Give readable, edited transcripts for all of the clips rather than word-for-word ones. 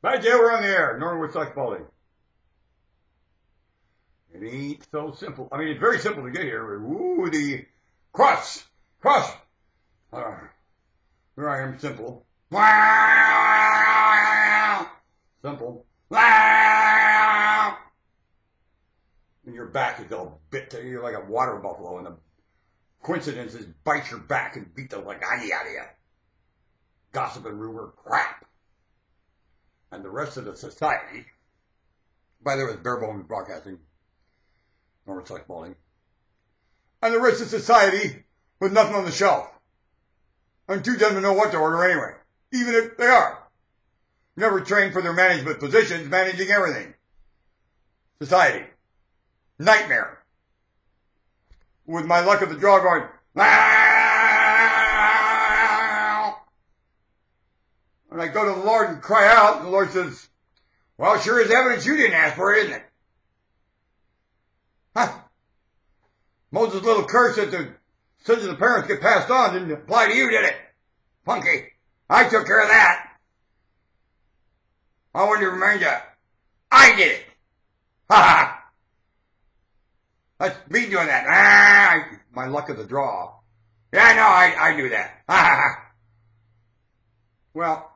Hi, Jay, we're on the air. Norman Woodstock Quality. It ain't so simple. I mean, it's very simple to get here. Ooh, the cross. Here I am, simple. Simple. And your back is all bit to you like a water buffalo, and the coincidences bite your back and beat the like out of you. Gossip and rumor crap. And the rest of the society, by the way, it's Bare Bones Broadcasting, Norman Woodstock Quality, and the rest of society with nothing on the shelf. And two gentlemen know what to order anyway, even if they are. Never trained for their management positions, managing everything. Society. Nightmare. With my luck of the draw going, and I go to the Lord and cry out, and the Lord says, well, sure is evidence you didn't ask for it, isn't it? Huh? Moses' little curse that the sins of the parents get passed on didn't apply to you, did it? Punky. I took care of that. I wanted to remind you, I did it. Ha ha. That's me doing that. My luck of the draw. Yeah, I know, I do that. Ha ha ha. Well,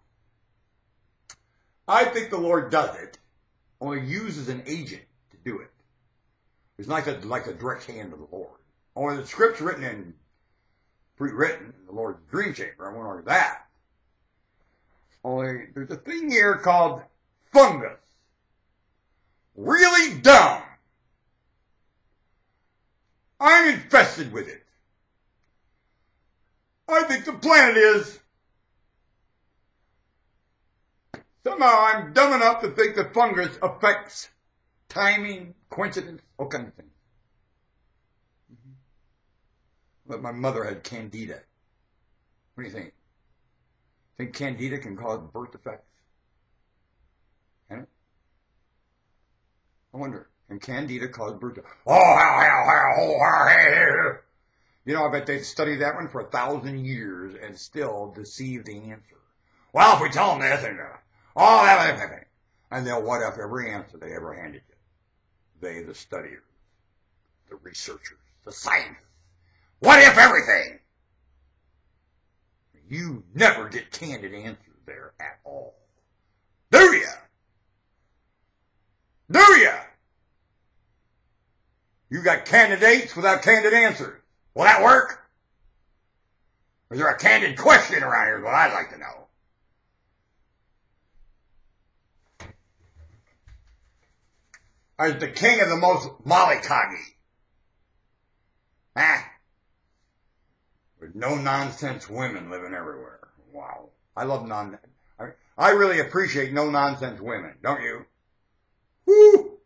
I think the Lord does it, only uses an agent to do it. It's not like a direct hand of the Lord. Only the script's pre-written in the Lord's dream chamber. I won't argue that. Only there's a thing here called fungus. Really dumb. I'm infested with it. I think the planet is. Somehow I'm dumb enough to think that fungus affects timing, coincidence, all kinds of things. But my mother had candida. What do you think? Think candida can cause birth defects? Can it? I wonder, can candida cause birth defects? You know, I bet they've studied that one for 1,000 years and still deceive the answer. Well, if we tell them this and all that, and they'll what if every answer they ever handed you. They, the studiers, the researchers, the scientists. What if everything? You never get candid answers there at all. Do ya? Do ya? You got candidates without candid answers. Will that work? Or is there a candid question around here is what I'd like to know. I was the king of the most mollycoggy. With no-nonsense women living everywhere. Wow. I love I really appreciate no-nonsense women, don't you? Woo!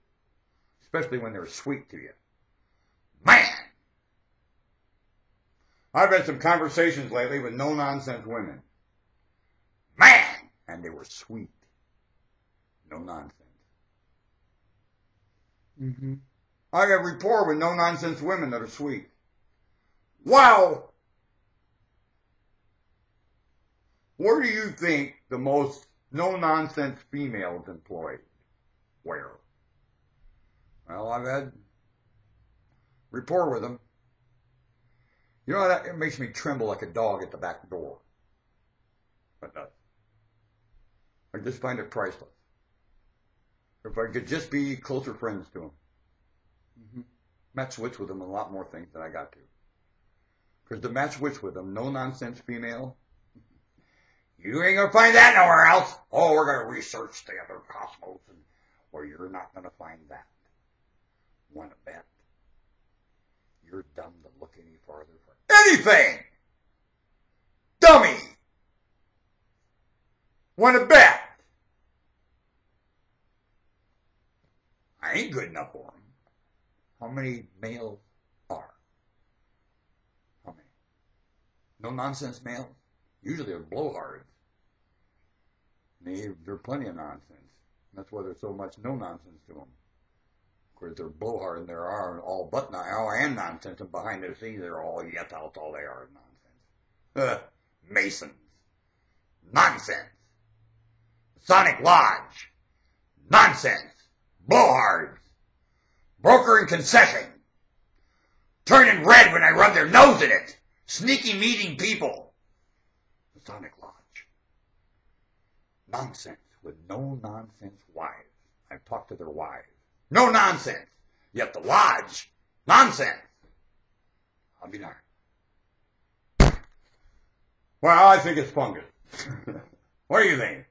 Especially when they're sweet to you. Man! I've had some conversations lately with no-nonsense women. Man! And they were sweet. No nonsense. I got rapport with no-nonsense women that are sweet. Wow! Where do you think the most no-nonsense females employed? Where? Well, I've had rapport with them. You know, it makes me tremble like a dog at the back door. It does. I just find it priceless. If I could just be closer friends to them. Match switch with them a lot more things than I got to. Because to match switch with them, no-nonsense female, you ain't going to find that nowhere else. Oh, we're going to research the other cosmos. Or you're not going to find that. Want to bet? You're dumb to look any farther for anything. Dummy. Want to bet? I ain't good enough for them. How many males are? How many? No-nonsense males? Usually they're blowhards. There's plenty of nonsense. That's why there's so much no-nonsense to them. Of course, they're blowhard and there are all but and nonsense, and behind the scenes they're all yes, that's all they are is nonsense. Masons. Nonsense. Sonic Lodge. Nonsense. Blowhards. Broker and concession. Turning red when I rub their nose in it. Sneaky meeting people. The Sonic Lodge. Nonsense with no nonsense wives. I've talked to their wives. No nonsense. Yet the Lodge. Nonsense. I'll be darned. Well, I think it's fungus. What do you think?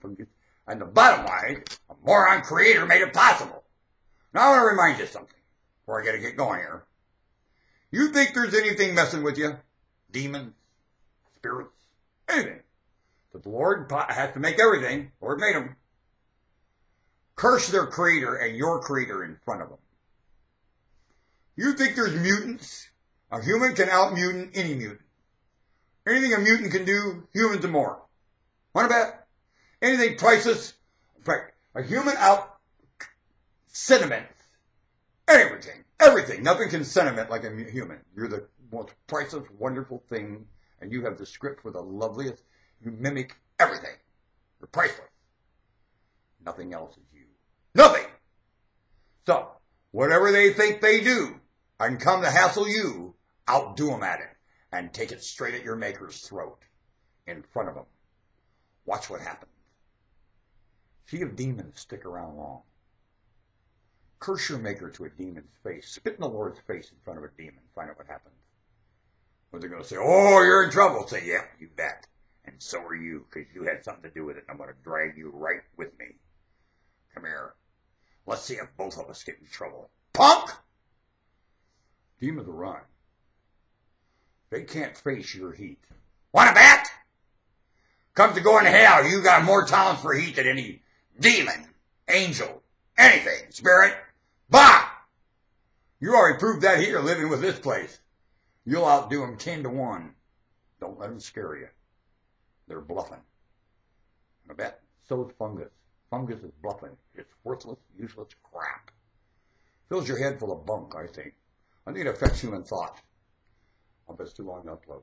Fungus. And the bottom line, a moron creator made it possible. Now I want to remind you something before I gotta get going here. You think there's anything messing with you? Demons, spirits, anything. But the Lord has to make everything. The Lord made them. Curse their creator and your creator in front of them. You think there's mutants? A human can out-mutant any mutant. Anything a mutant can do, humans and more. Want to bet? Anything priceless? In fact, a human out-sentiments everything. Everything. Nothing can sentiment like a human. You're the most priceless, wonderful thing, and you have the script for the loveliest. You mimic everything. You're priceless. Nothing else is you. Nothing! So, whatever they think they do, I can come to hassle you, outdo them at it, and take it straight at your maker's throat, in front of them. Watch what happens. See if demons stick around long. Curse your maker to a demon's face. Spit in the Lord's face in front of a demon. Find out what happens. Or they're going to say, oh, you're in trouble. Say, yeah, you bet. And so are you, because you had something to do with it. I'm going to drag you right with me. Come here. Let's see if both of us get in trouble. Punk! Demons will run. They can't face your heat. Want to bet? Come to going to hell. You got more talent for heat than any demon, angel, anything, spirit. Bah! You already proved that here living with this place. You'll outdo them 10-1. Don't let them scare you. They're bluffing. I bet. So is fungus. Fungus is bluffing. It's worthless, useless crap. Fills your head full of bunk, I think. I think it affects human thought. I'll bet it's too long to upload.